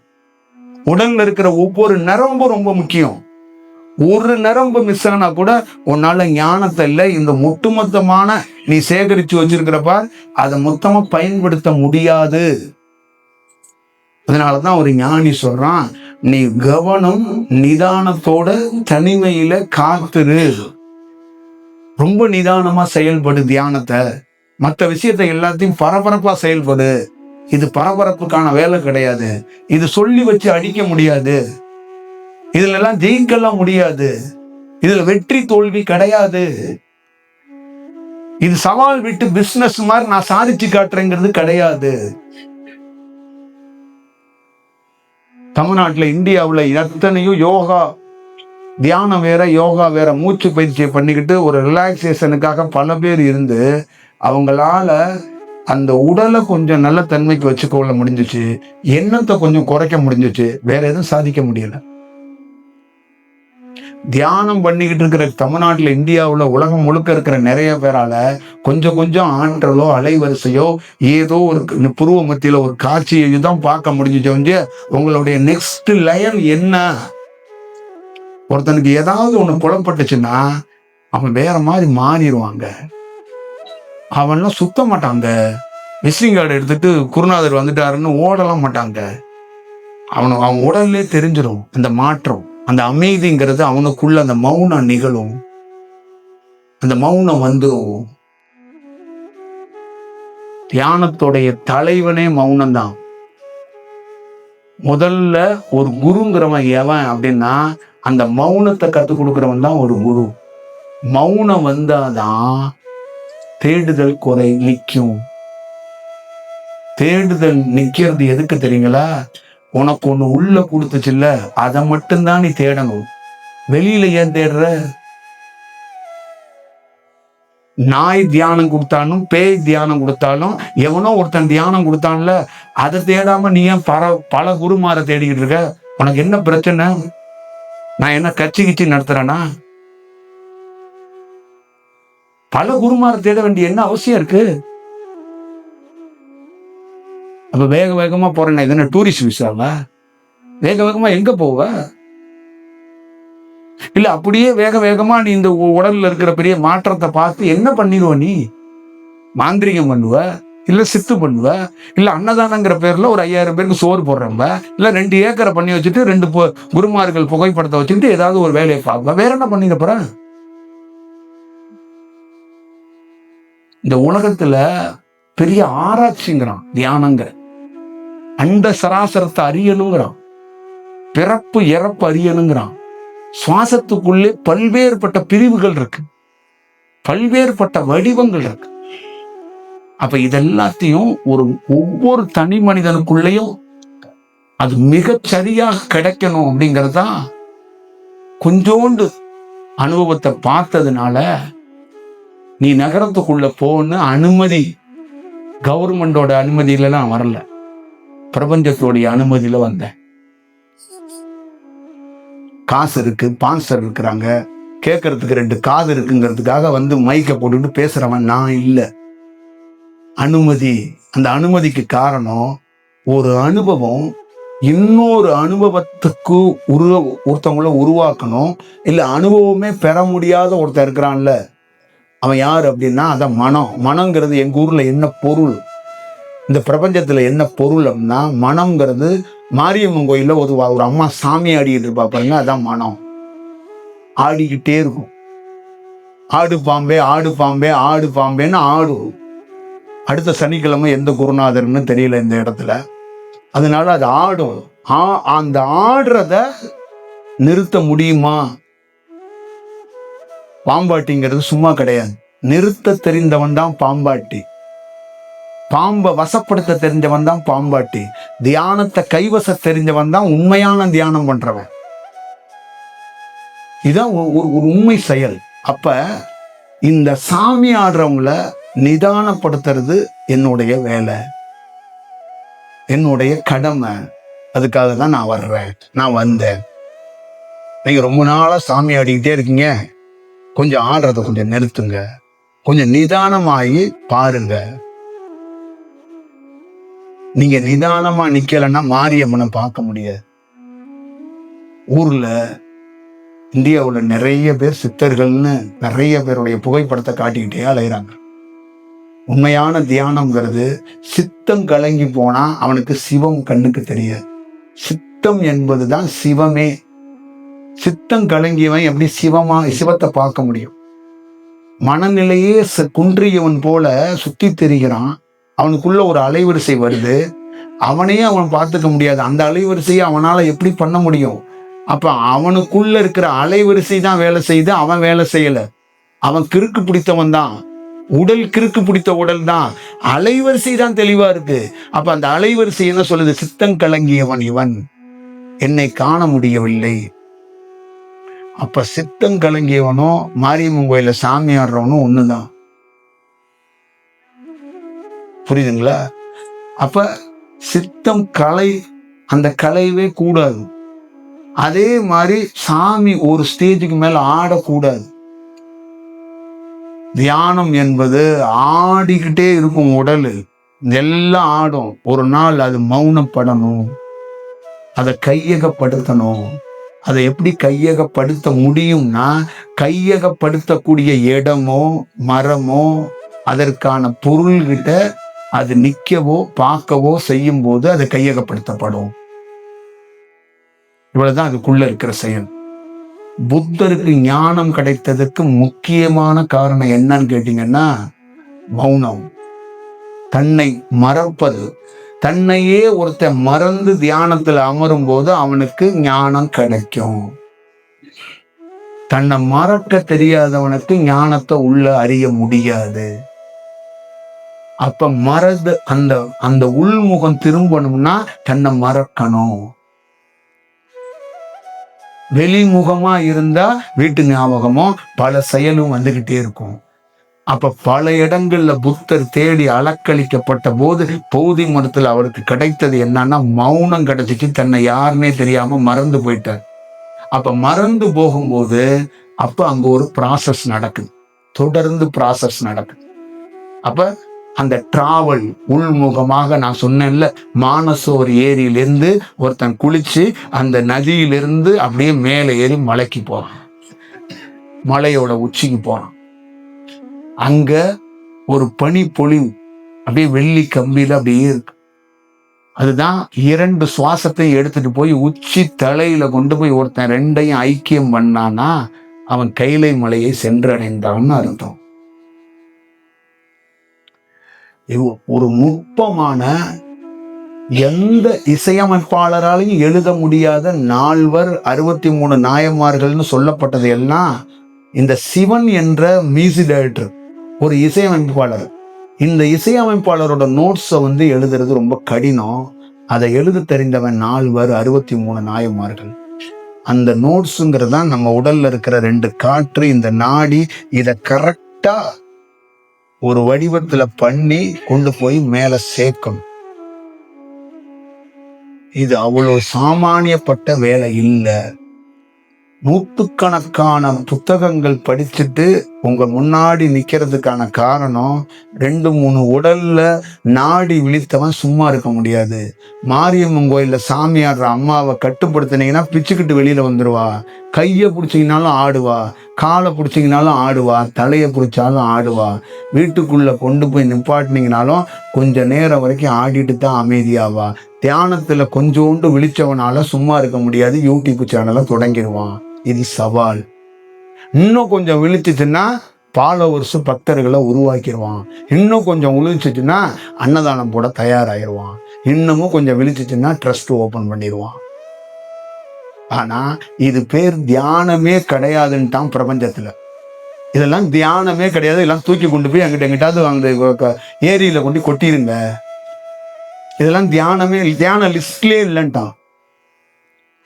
உடல்ல இருக்கிற ஒவ்வொரு நரம்பும் ரொம்ப முக்கியம். ஒரு நரம்பு மிஸ் ஆனா கூட உன்னால ஞானத்தை இல்லை, இந்த ஒட்டுமொத்தமான நீ சேகரிச்சு வச்சிருக்கிறப்ப அதை மொத்தமா பயன்படுத்த முடியாது. அதனாலதான் ஒரு ஞானி சொல்றான், நீ கவனம் நிதானத்தோட தனிமையில காத்துரு. ரொம்ப நிதானமா செயல்படு தியானத்தை. மற்ற விஷயத்தை எல்லாத்தையும் பரபரப்பா செயல்படு. இது பரபரப்புக்கான வேலை கிடையாது. இது சொல்லி வச்சு அடிக்க முடியாது. இதுல எல்லாம் ஜெயிக்கலாம் முடியாது. இதுல வெற்றி தோல்வி கிடையாது. இது சவால் விட்டு பிசினஸ் மாதிரி நான் சாதிச்சு காட்டுறேங்கிறது கிடையாது. தமிழ்நாட்டுல இந்தியாவுல எத்தனையோ யோகா தியானம் வேற யோகா வேற மூச்சு பயிற்சியை பண்ணிக்கிட்டு ஒரு ரிலாக்ஸேஷனுக்காக பல பேர் இருந்து அவங்களால அந்த உடலை கொஞ்சம் நல்ல தன்மைக்கு வச்சுக்கொள்ள முடிஞ்சிச்சு, எண்ணத்தை கொஞ்சம் குறைக்க முடிஞ்சிச்சு, வேற எதுவும் சாதிக்க முடியல. தியானம் பண்ணிக்கிட்டு இருக்கிற தமிழ்நாட்டுல இந்தியாவுல உலகம் முழுக்க இருக்கிற நிறைய பேரால கொஞ்சம் கொஞ்சம் ஆற்றலோ அலைவரிசையோ ஏதோ ஒரு புருவ மத்தியில ஒரு காட்சியை தான் பார்க்க முடிஞ்சிச்சு. உங்களுடைய நெக்ஸ்ட் லைன் என்ன? ஒருத்தனுக்கு ஏதாவது ஒண்ணு புலப்பட்டுச்சுன்னா அவன் வேற மாதிரி மாறிடுவாங்க. அவன்லாம் சுத்த மாட்டாங்க. விசிட்டிங் கார்டு எடுத்துட்டு குருநாதர் வந்துட்டாருன்னு ஓடலாம் மாட்டாங்க. அவன் உடல்லே தெரிஞ்சிடும் அந்த மாற்றம். அந்த அமைதிங்கிறது அவனுக்குள்ள அந்த மௌனம் நிகழும். அந்த மௌனம் வந்துடும். தியானத்துடைய தலைவனே மௌனம் தான். முதல்ல ஒரு குருங்கிறவன் எவன் அப்படின்னா அந்த மௌனத்தை கற்றுக் கொடுக்கிறவன் தான் ஒரு குரு. மௌனம் வந்தாதான் தேடுதல் குறை நிற்கும். தேடுதல் நிக்கிறது எதுக்கு தெரியுங்களா? உனக்கு ஒண்ணு உள்ள கொடுத்துச்சுல்ல, அதை மட்டும்தான் நீ தேடணும். வெளியில ஏன் தேடுற? நாய் தியானம் கொடுத்தாலும் பேய் தியானம் கொடுத்தாலும் எவனோ ஒருத்தன் தியானம் கொடுத்தான்ல, அதை தேடாம நீ ஏன் பல குருமாரை தேடிக்கிட்டு இருக்க? உனக்கு என்ன பிரச்சனை? நான் என்ன கட்சி கிச்சி நடத்துறேன்னா? பல குருமாரை தேட வேண்டிய என்ன அவசியம் இருக்கு? அப்ப வேக வேகமா போறேன், இது என்ன டூரிஸ்ட் விசாவா? வேக வேகமா எங்க போவ? இல்ல அப்படியே வேக வேகமா நீ இந்த உடல்ல இருக்கிற பெரிய மாற்றத்தை பார்த்து என்ன பண்ணிடுவ? நீ மாந்திரிகம் பண்ணுவ, இல்ல சித்து பண்ணுவ, இல்ல அன்னதானங்கிற பேர்ல ஒரு 5000 பேருக்கு சோறு போடுறம்ப, இல்ல 2 ஏக்கரை பண்ணி வச்சுட்டு 2 குருமார்கள் புகைப்படத்தை வச்சுக்கிட்டு ஏதாவது ஒரு வேலையை பார்ப்ப. வேற என்ன பண்ணிட போற? இந்த உலகத்துல பெரிய ஆராய்ச்சிங்கிறான் தியானங்கிற. அண்ட சராசரத்தை அறியணுங்கிறான். பிறப்பு இறப்பு அறியணுங்கிறான். சுவாசத்துக்குள்ளே பல்வேறுபட்ட பிரிவுகள் இருக்கு, பல்வேறுபட்ட வடிவங்கள் இருக்கு. அப்ப இதெல்லாத்தையும் ஒவ்வொரு தனி மனிதனுக்குள்ளேயும் அது மிகச் சரியாக கிடைக்கணும் அப்படிங்கறதுதான் கொஞ்சோண்டு அனுபவத்தை பார்த்ததுனால நீ நகரத்துக்குள்ள போன்னு அனுமதி, கவர்மெண்டோட அனுமதியில நான் வரல, பிரபஞ்சத்தோடைய அனுமதியில வந்தேன். காசு இருக்கு, பான்சர் இருக்கிறாங்க, கேட்கறதுக்கு 2 காது இருக்குங்கிறதுக்காக வந்து மைக்க போட்டுட்டு பேசுறவன் நான் இல்லை. அனுமதி. அந்த அனுமதிக்கு காரணம் ஒரு அனுபவம் இன்னொரு அனுபவத்துக்கு ஒருத்தவங்கள உருவாக்கணும். இல்ல அனுபவமே பெற முடியாத ஒருத்தர் இருக்கிறான்ல, அவன் யார் அப்படின்னா அதான் மனம். மனங்கிறது எங்க ஊர்ல என்ன பொருள், இந்த பிரபஞ்சத்துல என்ன பொருள் அப்படின்னா மனம்ங்கிறது மாரியம்மன் கோயில்ல ஒரு அம்மா சாமி ஆடிக்கிட்டு இருப்பா பாருங்க, அதான் மனம். ஆடிக்கிட்டே இருக்கும். ஆடு பாம்பே ஆடு பாம்பே ஆடு பாம்பேன்னு ஆடும். அடுத்த சனிக்கிழமை எந்த குருநாதர்னு தெரியல இந்த இடத்துல, அதனால அது ஆடும். அந்த ஆடுறத நிறுத்த முடியுமா? பாம்பாட்டிங்கிறது சும்மா கிடையாது. நிறுத்த தெரிந்தவன் தான் பாம்பாட்டி. பாம்பை வசப்படுத்த தெரிஞ்சவன் தான் பாம்பாட்டி. தியானத்தை கைவச தெரிஞ்சவன் தான் உண்மையான தியானம் பண்றவன். இதுதான் ஒரு உண்மை செயல். அப்ப இந்த சாமி ஆடுறவங்கள நிதானப்படுத்துறது என்னுடைய வேலை, என்னுடைய கடமை. அதுக்காக தான் நான் வர்றேன், நான் வந்தேன். நீங்க ரொம்ப நாளா சாமி ஆடிக்கிட்டே இருக்கீங்க, கொஞ்சம் ஆடுறத கொஞ்சம் நிறுத்துங்க, கொஞ்சம் நிதானமாகி பாருங்க. நீங்க நிதானமா நிக்கலன்னா மாரியம்மனை பார்க்க முடியாது. ஊர்ல இந்தியாவில் நிறைய பேர் சித்தர்கள்னு நிறைய பேருடைய புகைப்படத்தை காட்டிக்கிட்டே அலைகிறாங்க. உண்மையான தியானம்ங்கிறது சித்தம் கலங்கி போனா அவனுக்கு சிவம் கண்ணுக்கு தெரியாது. சித்தம் என்பதுதான் சிவமே. சித்தம் கலங்கியவன் எப்படி சிவத்தை பார்க்க முடியும்? மனநிலையே குன்றியவன் போல சுத்தி தெரிகிறான். அவனுக்குள்ள ஒரு அலைவரிசை வருது, அவனையே அவன் பார்த்துக்க முடியாது. அந்த அலைவரிசையை அவனால எப்படி பண்ண முடியும்? அப்ப அவனுக்குள்ள இருக்கிற அலைவரிசை தான் வேலை செய்து, அவன் வேலை செய்யல. அவன் கிறுக்கு பிடித்தவன் தான், உடல் கிறுக்கு பிடித்த உடல் தான், அலைவரிசை தான் தெளிவா இருக்கு. அப்ப அந்த அலைவரிசை என்ன சொல்லுது? சித்தம் கலங்கியவன் இவன், என்னை காண முடியவில்லை. அப்ப சித்தம் கலங்கியவனும் மாரியம்மன் கோயில சாமி ஆடுறவனும் ஒண்ணுதான். புரியுதுங்களா? அப்ப சித்தம் கலை, அந்த கலையவே கூடாது. அதே மாதிரி சாமி ஒரு ஸ்டேஜுக்கு மேல ஆடக்கூடாது. தியானம் என்பது ஆடிக்கிட்டே இருக்கும். உடல் எல்லாம் ஆடும். ஒரு நாள் அது மௌனப்படணும், அதை கையகப்படுத்தணும். அதை எப்படி கையகப்படுத்த முடியும்னா, கையகப்படுத்தக்கூடிய இடமோ மரமோ அதற்கான பொருள்கிட்ட அது நிற்கவோ பார்க்கவோ செய்யும் போது அது கையகப்படுத்தப்படும். இவ்வளவுதான் அதுக்குள்ள இருக்கிற செயல். புத்தருக்கு ஞானம் கிடைத்ததுக்கு முக்கியமான காரணம் என்னன்னு கேட்டீங்கன்னா, மௌனம், தன்னை மறப்பது. தன்னையே ஒருத்தன் மறந்து தியானத்துல அமரும் போது அவனுக்கு ஞானம் கிடைக்கும். தன்னை மறக்க தெரியாதவனுக்கு ஞானத்தை உள்ள அறிய முடியாது. அப்ப மறந்து அந்த உள்முகம் திரும்பணும்னா தன்னை மறக்கணும். வெளிமுகமா இருந்தா வீட்டு ஞாபகமும் பல செயலும் வந்துகிட்டே இருக்கும். அப்ப பல இடங்கள்ல புத்தர் தேடி அலக்களிக்கப்பட்ட போது போதி மரத்துல அவருக்கு கிடைத்தது என்னன்னா, மௌனம் கிடைச்சிச்சு. தன்னை யாருன்னே தெரியாம மறந்து போயிட்டார். அப்ப மறந்து போகும்போது அப்ப அங்க ஒரு ப்ராசஸ் நடக்குது, தொடர்ந்து ப்ராசஸ் நடக்குது. அப்ப அந்த டிராவல் உள்முகமாக, நான் சொன்னேன்ல, மானசோர் ஏரியிலிருந்து ஒருத்தன் குளிச்சு அந்த நதியிலிருந்து அப்படியே மேலே ஏறி மலைக்கு போறான், மலையோட உச்சிக்கு போறான். அங்க ஒரு பனி பொழிவு அப்படியே வெள்ளி கம்பியில அப்படியே இருக்கு. அதுதான் 2 சுவாசத்தையும் எடுத்துட்டு போய் உச்சி தலையில கொண்டு போய் ஒருத்தன் 2ஐயும் ஐக்கியம் பண்ணானா அவன் கைலை மலையை சென்றடைந்தான்னு அர்த்தம். ஒரு நுட்பமான, எந்த இசையமைப்பாளராலையும் எழுத முடியாத 4 63 நாயன்மார்கள்னு சொல்லப்பட்டது எல்லாம் இந்த சிவன் என்ற மியூசிக் டைரக்டர், ஒரு இசையமைப்பாளர். இந்த இசையமைப்பாளரோட நோட்ஸை எழுதுறது ரொம்ப கடினம். அதை எழுத தெரிந்தவன் 4 63 நாயன்மார்கள். அந்த நோட்ஸுங்கிறது தான் நம்ம உடல்ல இருக்கிற 2 காற்று, இந்த நாடி, இதை கரெக்டா ஒரு வடிவத்துல பண்ணி கொண்டு போய் மேல சேர்க்கணும். இது அவ்வளவு சாமானியப்பட்ட வேலை இல்லை. நூற்றுக்கணக்கான புத்தகங்கள் படிச்சுட்டு உங்க முன்னாடி நிக்கிறதுக்கான காரணம், 2-3 உடல்ல நாடி விழித்தவன் சும்மா இருக்க முடியாது. மாரியம்மன் கோயில்ல சாமி ஆடுற அம்மாவை கட்டுப்படுத்தினீங்கன்னா பிச்சுக்கிட்டு வெளியில வந்துருவா. கையை பிடிச்சிங்கனாலும் ஆடுவா, காலை பிடிச்சிங்கனாலும் ஆடுவா, தலையை பிடிச்சாலும் ஆடுவா. வீட்டுக்குள்ள கொண்டு போய் நிப்பாட்டினீங்கனாலும் கொஞ்ச நேரம் வரைக்கும் ஆடிட்டு தான் அமைதியாவா. தியானத்துல கொஞ்சோண்டு விழிச்சவனால சும்மா இருக்க முடியாது, யூடியூப் சேனலை தொடங்கிடுவான். இது சவால். இன்னும் கொஞ்சம் விழிச்சுச்சுன்னா ஃபாலோவர்ஸ் பக்தர்களை உருவாக்கிடுவான். இன்னும் கொஞ்சம் விழிச்சுச்சுன்னா அன்னதானம் போட தயாராகிடுவான். இன்னமும் கொஞ்சம் விழிச்சுச்சுன்னா ட்ரஸ்ட் ஓபன் பண்ணிடுவான். ஆனா இது பேர் தியானமே கிடையாதுன்ட்டான் பிரபஞ்சத்துல. இதெல்லாம் தியானமே கிடையாது, இதெல்லாம் தூக்கி கொண்டு போய் எங்கிட்டாவது அந்த ஏரியில கொண்டு கொட்டிருங்க. இதெல்லாம் தியான லிஸ்ட்லயே இல்லைன்ட்டான்.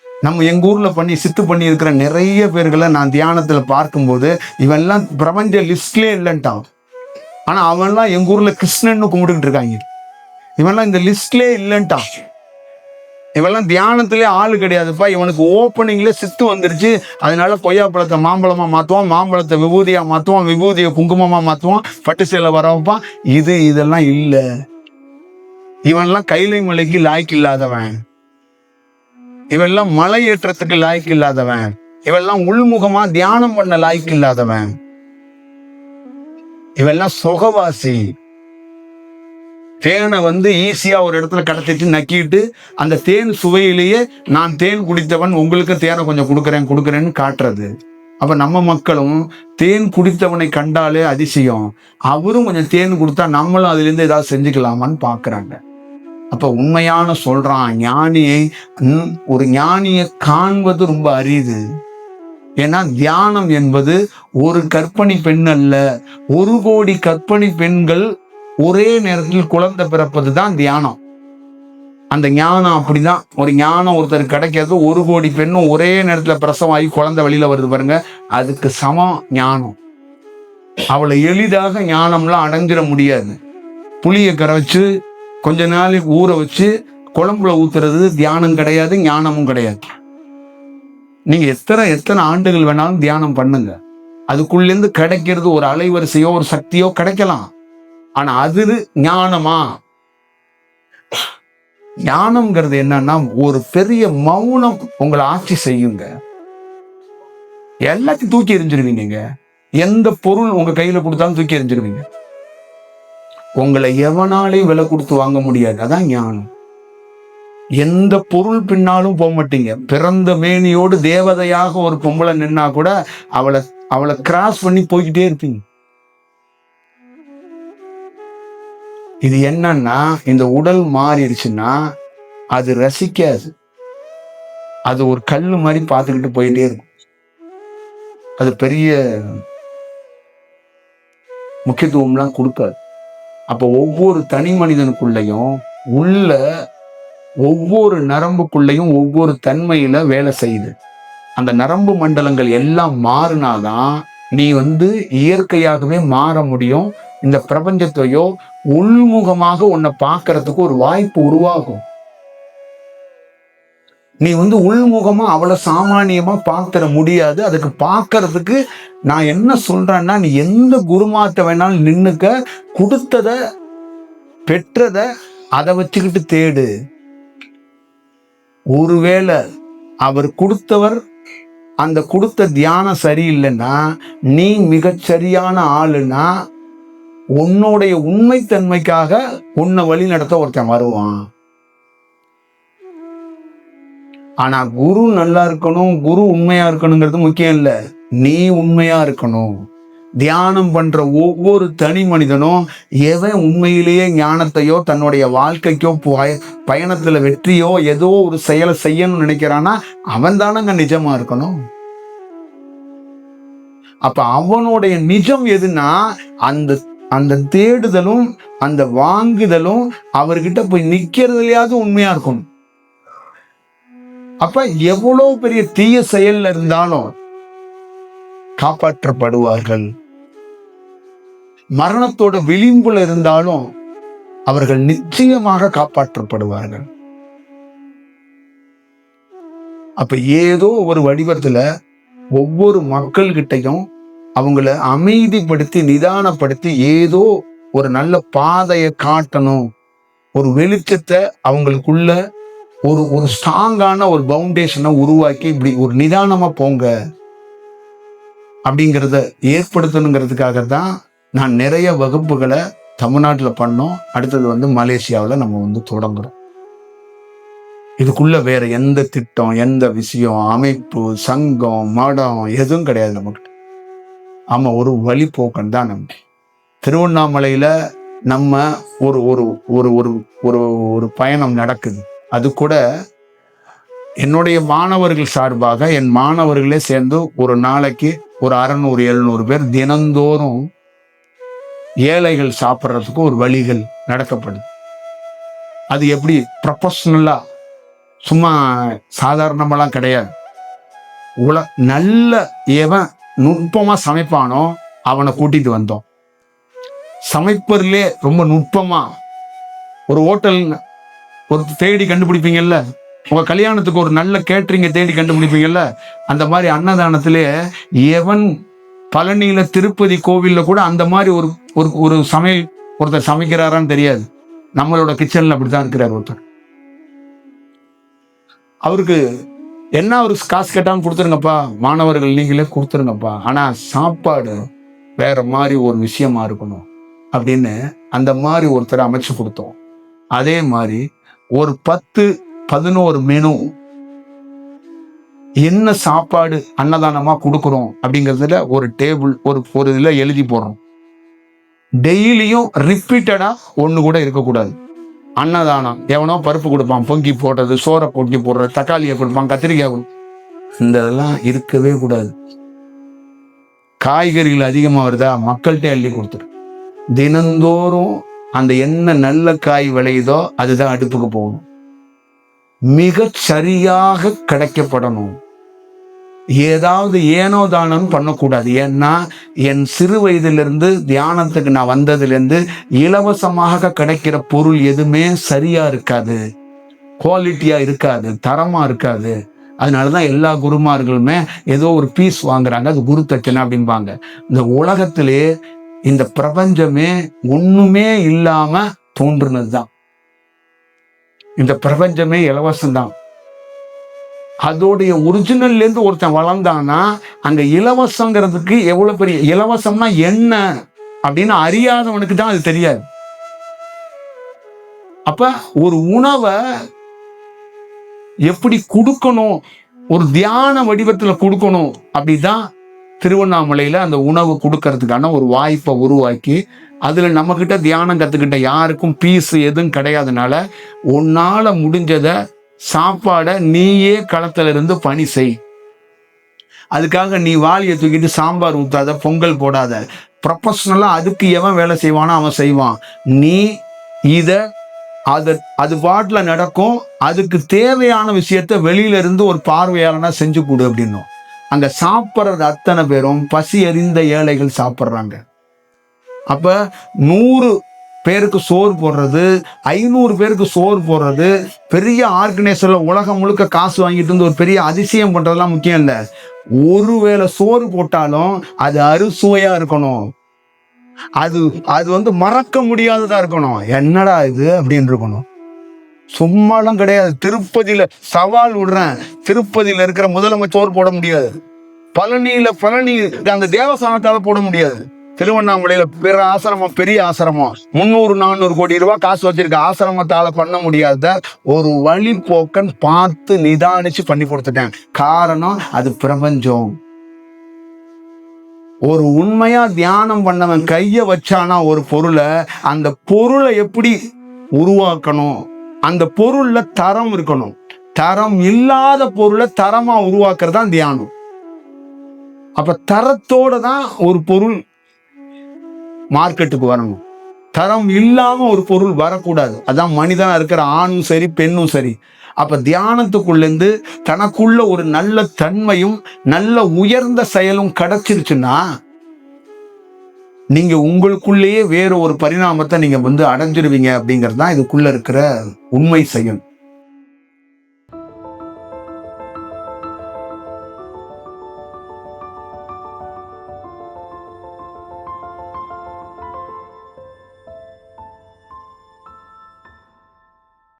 நம்ம எங்க ஊர்ல சித்து பண்ணி இருக்கிற நிறைய பேர்களை நான் தியானத்துல பார்க்கும்போது இவெல்லாம் பிரபஞ்ச லிஸ்ட்லயே இல்லைன்ட்டான். ஆனா அவன்லாம் எங்க ஊர்ல கிருஷ்ணன்னு கும்பிட்டுக்கிட்டு இருக்காங்க. இவன்லாம் இந்த லிஸ்ட்லயே இல்லைன்ட்டான். இவெல்லாம் தியானத்திலே ஆளு கிடையாதுப்பா. இவனுக்கு ஓப்பனிங்ல சித்து வந்துருச்சு, அதனால கொய்யாப்பழத்தை மாம்பழமா மாத்துவான், மாம்பழத்தை விபூதியா மாத்துவான், விபூதியை குங்குமமா மாத்துவான், பட்டு சேலை வர வைப்பான். இதெல்லாம் இல்லை. இவன்லாம் கைலை மலைக்கு லாய்க்கு இல்லாதவன். இவெல்லாம் மலை ஏற்றத்துக்கு லாய்க்கு இல்லாதவன். இவெல்லாம் உள்முகமா தியானம் பண்ண லாய்க்கு இல்லாதவன், இவெல்லாம் சொகவாசி. தேனை ஈஸியா ஒரு இடத்துல கடத்திட்டு நக்கிட்டு அந்த தேன் சுவையிலேயே நான் தேன் குடித்தவன், உங்களுக்கு தேனை கொஞ்சம் கொடுக்குறேன்னு காட்டுறது. அப்ப நம்ம மக்களும் தேன் குடித்தவனை கண்டாலே அதிசயம், அவரும் கொஞ்சம் தேன் கொடுத்தா நம்மளும் அதுல இருந்து ஏதாவது செஞ்சுக்கலாமான்னு பாக்குறாங்க. அப்ப உண்மையான சொல்றான், ஞானியை ஒரு ஞானியை காண்பது ரொம்ப அரிது. ஏன்னா தியானம் என்பது ஒரு கற்பனை பெண் அல்ல, 1 கோடி கற்பனை பெண்கள் ஒரே நேரத்தில் குழந்தை பிறப்பது தான் தியானம். அந்த ஞானம் அப்படிதான். ஒரு ஞானம் ஒருத்தர் கிடைக்கிறது 1 கோடி பெண்ணும் ஒரே நேரத்துல பிரசவமாகி குழந்தை வெளியில வருது பாருங்க, அதுக்கு சமம் ஞானம். அவளை எளிதாக ஞானம்லாம் அடைஞ்சிட முடியாது. புளியை கரைச்சு கொஞ்ச நாளைக்கு ஊற வச்சு குழம்புல ஊத்துறது தியானம் கிடையாது, ஞானமும் கிடையாது. நீங்க எத்தனை ஆண்டுகள் வேணாலும் தியானம் பண்ணுங்க, அதுக்குள்ளேருந்து கிடைக்கிறது ஒரு அலைவரிசையோ ஒரு சக்தியோ கிடைக்கலாம். ஆனா அது ஞானமா? ஞானம்ங்கிறது என்னன்னா ஒரு பெரிய மௌனம் உங்களை ஆட்சி செய்யுங்க. எல்லாத்தையும் தூக்கி எறிஞ்சிருவீங்க. எந்த பொருள் உங்க கையில கொடுத்தாலும் தூக்கி எறிஞ்சிருவீங்க. உங்களை எவனாலையும் விலை கொடுத்து வாங்க முடியாது. அதான் ஞானம். எந்த பொருள் பின்னாலும் போக மாட்டீங்க. பிறந்த மேனியோடு தேவதையாக ஒரு பொம்பளை நின்னா கூட அவளை கிராஸ் பண்ணி போய்கிட்டே இருப்பீங்க. இது என்னன்னா, இந்த உடல் மாறிடுச்சுன்னா அது ரசிக்காது. அது ஒரு கல்லு மாதிரி பார்த்துக்கிட்டு போயிட்டே இருக்கும். அது பெரிய முக்கியத்துவம்லாம் கொடுக்காது. அப்போ ஒவ்வொரு தனி மனிதனுக்குள்ளையும் உள்ள ஒவ்வொரு நரம்புக்குள்ளையும் ஒவ்வொரு தன்மையில வேலை செய்யுது. அந்த நரம்பு மண்டலங்கள் எல்லாம் மாறினாதான் நீ இயற்கையாகவே மாற முடியும். இந்த பிரபஞ்சத்தையோ உள்முகமாக உன்னை பார்க்கறதுக்கு ஒரு வாய்ப்பு உருவாகும். நீ உள்முகமா அவ்வளவு சாமானியமா பார்த்துட முடியாது. அதுக்கு பார்க்கறதுக்கு நான் என்ன சொல்றேன்னா, நீ எந்த குருமாத்த வேணாலும் நின்னுக்க, கொடுத்தத பெற்றத அதை வச்சுக்கிட்டு தேடு. ஒருவேளை அவர் கொடுத்தவர் அந்த கொடுத்த தியானம் சரியில்லைன்னா, நீ மிகச்சரியான ஆளுன்னா உன்னுடைய உண்மைத்தன்மைக்காக உன்னை வழி நடத்த ஒருத்தன் வருவான். ஆனா குரு நல்லா இருக்கணும், குரு உண்மையா இருக்கணுங்கிறது முக்கியம் இல்ல, நீ உண்மையா இருக்கணும். தியானம் பண்ற ஒவ்வொரு தனி மனிதனும் எவன் உண்மையிலேயே ஞானத்தையோ தன்னுடைய வாழ்க்கைக்கோ பயணத்துல வெற்றியோ ஏதோ ஒரு செயலை செய்யணும்னு நினைக்கிறான்னா அவன் தானங்க நிஜமா இருக்கணும். அப்ப அவனுடைய நிஜம் எதுனா அந்த தேடுதலும் அந்த வாங்குதலும் அவர்கிட்ட போய் நிக்கிறதுலயாவது உண்மையா இருக்கணும். அப்ப எவ்வளவு பெரிய தீய செயல்ல இருந்தாலும் காப்பாற்றப்படுவார்கள். மரணத்தோட விளிம்புல இருந்தாலும் அவர்கள் நிச்சயமாக காப்பாற்றப்படுவார்கள். அப்ப ஏதோ ஒரு வடிவத்துல ஒவ்வொரு மக்கள்கிட்டையும் அவங்கள அமைதிப்படுத்தி நிதானப்படுத்தி ஏதோ ஒரு நல்ல பாதையை காட்டணும். ஒரு வெளிச்சத்தை அவங்களுக்குள்ள ஒரு ஸ்ட்ராங்கான ஒரு பவுண்டேஷனை உருவாக்கி இப்படி ஒரு நிதானமா போங்க அப்படிங்கிறத ஏற்படுத்தணுங்கிறதுக்காக தான் நான் நிறைய வகுப்புகளை தமிழ்நாட்டில் பண்ணோம். அடுத்தது மலேசியாவில் நம்ம தொடங்குறோம். இதுக்குள்ள வேற எந்த திட்டம், எந்த விஷயம், அமைப்பு, சங்கம், மடம் எதுவும் கிடையாது நமக்கு. ஆமா, ஒரு வழிபோக்கன் தான் நம்ம. திருவண்ணாமலையில நம்ம ஒரு ஒரு ஒரு ஒரு ஒரு ஒரு பயணம் நடக்குது. அது கூட என்னுடைய மாணவர்கள் சார்பாக என் மாணவர்களே சேர்ந்து ஒரு நாளைக்கு ஒரு 600-700 பேர் தினந்தோறும் ஏழைகள் சாப்பிட்றதுக்கு ஒரு வழிகள் நடக்கப்படுது. அது எப்படி ப்ரொஃபஷனலா சும்மா சாதாரணமெல்லாம் கிடையாது. நல்ல எவன் நுட்பமா சமைப்பானோ அவனை கூட்டிட்டு வந்தோம். சமைப்பதிலே ரொம்ப நுட்பமா ஒரு ஹோட்டல் ஒரு தேடி கண்டுபிடிப்பீங்கல்ல, உங்க கல்யாணத்துக்கு ஒரு நல்ல கேட்டரிங்கை தேடி கண்டுபிடிப்பீங்கல்ல, அந்த மாதிரி அன்னதானத்திலே எவன் பழனியில திருப்பதி கோவில்ல கூட அந்த மாதிரி ஒரு ஒரு சமையல் ஒருத்தர் சமைக்கிறாரான்னு தெரியாது. நம்மளோட கிச்சன்ல அப்படித்தான் இருக்கிறார் ஒருத்தர். அவருக்கு என்ன ஒரு காசு கேட்டாலும் கொடுத்துருங்கப்பா, மாணவர்கள் நீங்களே கொடுத்துருங்கப்பா, ஆனா சாப்பாடு வேற மாதிரி ஒரு விஷயமா இருக்கணும் அப்படின்னு அந்த மாதிரி ஒருத்தர் அமைச்சு கொடுத்தோம். அதே மாதிரி ஒரு 10-11 மெனு என்ன சாப்பாடு அன்னதானமா கொடுக்குறோம் அப்படிங்கிறதுல ஒரு டேபிள் ஒரு இதுல எழுதி போடுறோம். டெய்லியும் ரிப்பீட்டடா ஒண்ணு கூட இருக்கக்கூடாது. அன்னதானம் எவனோ பருப்பு கொடுப்பான், பொங்கி போடுறது, சோறை பொங்கி போடுறது, தக்காளியை கொடுப்பான், கத்திரிக்காய் கொடுப்பான், இந்த இதெல்லாம் இருக்கவே கூடாது. காய்கறிகள் அதிகமா வருதா, மக்கள்கிட்ட அள்ளி கொடுத்துரு. தினந்தோறும் அந்த என்ன நல்ல காய் விளையுதோ அதுதான் அடுப்புக்கு போகணும். மிக சரியாக கிடைக்கப்படணும். ஏதாவது ஏனோ தானம் பண்ணக்கூடாது. ஏன்னா என் சிறு வயதிலிருந்து தியானத்துக்கு நான் வந்ததுலேருந்து இலவசமாக கிடைக்கிற பொருள் எதுவுமே சரியா இருக்காது, குவாலிட்டியா இருக்காது, தரமா இருக்காது. அதனாலதான் எல்லா குருமார்களுமே ஏதோ ஒரு பீஸ் வாங்குறாங்க, அது குரு தட்சணை அப்படின்பாங்க. இந்த உலகத்திலே இந்த பிரபஞ்சமே ஒண்ணுமே இல்லாம தோன்றுனதுதான். இந்த பிரபஞ்சமே இலவசம்தான். அதோடைய ஒரிஜினல்ல இருந்து ஒருத்தன் வளர்ந்தானா அங்க இலவசங்கிறதுக்கு எவ்வளவு பெரிய இலவசம்னா என்ன அப்படின்னு அறியாதவனுக்கு தான் அது தெரியாது. அப்ப ஒரு உணவை எப்படி கொடுக்கணும், ஒரு தியான வடிவத்துல கொடுக்கணும் அப்படிதான் திருவண்ணாமலையில அந்த உணவு கொடுக்கறதுக்கான ஒரு வாய்ப்பை உருவாக்கி, அதுல நம்ம கிட்ட தியானம் கத்துக்கிட்ட யாருக்கும் பீஸ் எதுவும் கிடையாதுனால உன்னால முடிஞ்சத சாப்பாடை நீயே களத்துல இருந்து பணி செய். அதுக்காக நீ வாளியை தூக்கிட்டு சாம்பார் ஊத்தாத, பொங்கல் போடாத. ப்ரொஃபஷனலா அதுக்கு எவன் வேலை செய்வானோ அவன் செய்வான். நீ அது பாட்டுல நடக்கும். அதுக்கு தேவையான விஷயத்த வெளியில இருந்து ஒரு பார்வையாளனா செஞ்சு கொடு அப்படின்னும். அங்க சாப்பிட்றது அத்தனை பேரும் பசி அறிந்த ஏழைகள் சாப்பிட்றாங்க. அப்ப 100 பேருக்கு சோறு போடுறது, 500 பேருக்கு சோறு போடுறது, பெரிய ஆர்கனைசர்ல உலகம் முழுக்க காசு வாங்கிட்டு இருந்து ஒரு பெரிய அதிசயம் பண்றதெல்லாம் முக்கியம் இல்ல. ஒருவேளை சோறு போட்டாலும் அது அறுசுவையா இருக்கணும். அது மறக்க முடியாததா இருக்கணும். என்னடா இது அப்படின்னு இருக்கணும். சும்மாலாம் கிடையாது. திருப்பதியில சவால் விடுறேன், திருப்பதியில இருக்கிற முதலமைச்சர் சோறு போட முடியாது. பழனி அந்த தேவஸ்தானத்தால போட முடியாது. திருவண்ணாமலையில பிற ஆசிரமம், பெரிய ஆசிரமம் 300-400 கோடி ரூபாய் காசு வச்சிருக்க ஆசிரமத்தால பண்ண முடியாத ஒரு வழிபோக்கன் பார்த்து நிதானிச்சு பண்ணி கொடுத்துட்டேன். காரணம் அது பிரபஞ்சம். ஒரு உண்மையா தியானம் பண்ணவன் கைய வச்சானா ஒரு பொருளை, அந்த பொருளை எப்படி உருவாக்கணும், அந்த பொருள்ல தரம் இருக்கணும். தரம் இல்லாத பொருளை தரமா உருவாக்குறது தான் தியானம். அப்ப தரத்தோட தான் ஒரு பொருள் மார்க்கெட்டுக்கு வரணும். தரம் இல்லாம ஒரு பொருள் வரக்கூடாது. அதான் மனிதனா இருக்கிற ஆணும் சரி பெண்ணும் சரி. அப்ப தியானத்துக்குள்ளேருந்து தனக்குள்ள ஒரு நல்ல தன்மையும் நல்ல உயர்ந்த செயலும் கிடைச்சிருச்சுன்னா நீங்க உங்களுக்குள்ளேயே வேற ஒரு பரிணாமத்தை நீங்க அடைஞ்சிருவீங்க அப்படிங்கிறது தான் இதுக்குள்ள இருக்கிற உண்மை செயல்.